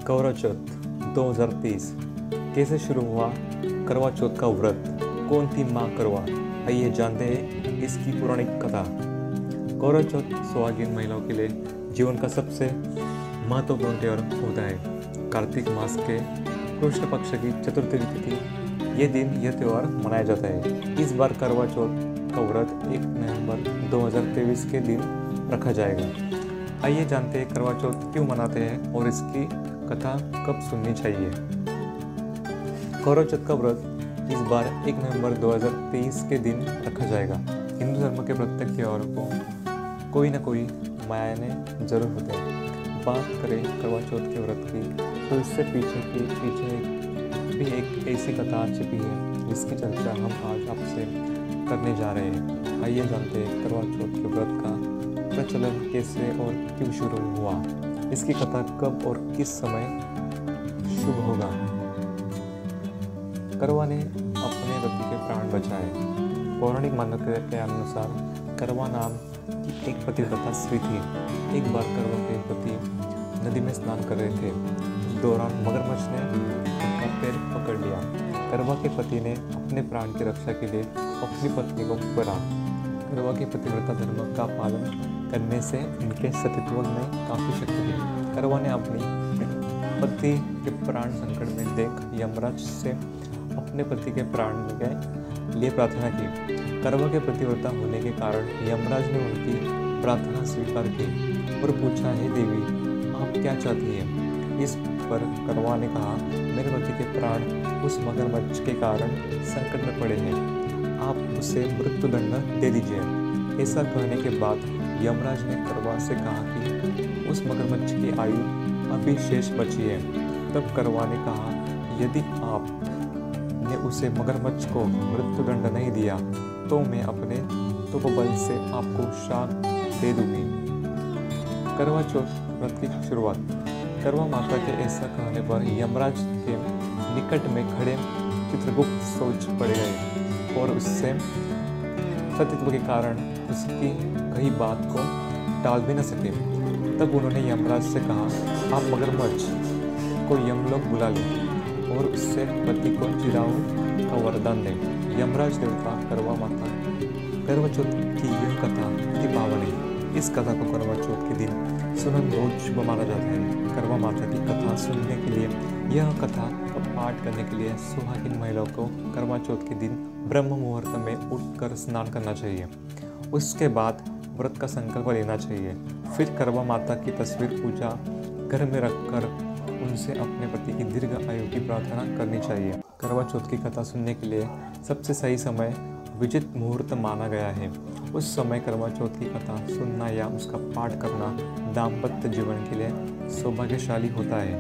करवा चौथ 2023 कैसे शुरू हुआ करवा चौथ का व्रत? कौन थी माँ करवा? आइए जानते हैं इसकी पौराणिक कथा। करवा चौथ सुहागिन महिलाओं के लिए जीवन का सबसे महत्वपूर्ण त्योहार होता है। कार्तिक मास के कृष्ण पक्ष की चतुर्थी तिथि ये दिन यह त्यौहार मनाया जाता है। इस बार करवा चौथ का व्रत 1 नवंबर 2023 के दिन रखा जाएगा। आइए जानते हैं करवा चौथ क्यों मनाते हैं और इसकी कथा कब सुननी चाहिए। करवा चौथ का व्रत इस बार 1 नवंबर 2023 के दिन रखा जाएगा। हिंदू धर्म के प्रत्येक त्योहारों को कोई न कोई मायने जरूर होते हैं। बात करें करवा चौथ के व्रत की तो इससे पीछे भी एक ऐसी कथा छिपी है जिसकी चर्चा हम आज आपसे करने जा रहे हैं। आइए जानते हैं करवा चौथ के व्रत का प्रचलन कैसे और क्यों शुरू हुआ, इसकी कथा कब और किस समय शुभ होगा। करवा ने अपने पति के प्राण बचाए। पौराणिक मान्यता के अनुसार करवा नाम की एक पतिव्रता स्त्री थी। एक बार करवा के पति नदी में स्नान कर रहे थे। उस दौरान मगरमच्छ ने उनका पैर पकड़ लिया। करवा के पति ने अपने प्राण की रक्षा के लिए अपनी पत्नी को पकड़ा। करवा के पतिव्रता धर्म का पालन करने से उनके सतीत्व में काफी शक्ति थी। करवा ने अपनी पति के प्राण संकट में देख यमराज से अपने पति के प्राण के लिए प्रार्थना की। करवा के पतिव्रता होने के कारण यमराज ने उनकी प्रार्थना स्वीकार की और पूछा, हे देवी, आप क्या चाहती हैं? इस पर करवा ने कहा, मेरे पति के प्राण उस मगरमच्छ के कारण संकट में पड़े हैं, आप उसे मृत्युदंड दे दीजिए। ऐसा कहने के बाद यमराज ने करवा से कहा कि उस मगरमच्छ की आयु अभी शेष बची है। तब करवा ने कहा, यदि आपने उसे मगरमच्छ को मृत्युदंड नहीं दिया तो मैं अपने तपोबल से आपको श्राप दे दूंगी। करवा चौथ व्रत की शुरुआत। करवा माता के ऐसा कहने पर यमराज के निकट में खड़े चित्रगुप्त सोच पड़ गए और उससे सतीत्व के कारण उसकी कही बात को टाल भी न सके। तब उन्होंने यमराज से कहा, आप मगरमच्छ को यमलोक बुला लें और उससे पति को चिरायु का वरदान दें। यमराज देवता करवा माता। करवा चौथ की यह कथा अति पावन है। इस कथा को करवा चौथ के दिन सुनना बहुत शुभ माना जाता है। करवा माता की कथा सुनने के लिए, यह कथा का पाठ करने के लिए सुहागिन महिलाओं को करवा चौथ के दिन ब्रह्म मुहूर्त में उठकर स्नान करना चाहिए। उसके बाद व्रत का संकल्प लेना चाहिए। फिर करवा माता की तस्वीर पूजा घर में रखकर उनसे अपने पति की दीर्घ आयु की प्रार्थना करनी चाहिए। करवा चौथ की कथा सुनने के लिए सबसे सही समय विजित मुहूर्त माना गया है। उस समय करवा चौथ की कथा सुनना या उसका पाठ करना दाम्पत्य जीवन के लिए सौभाग्यशाली होता है।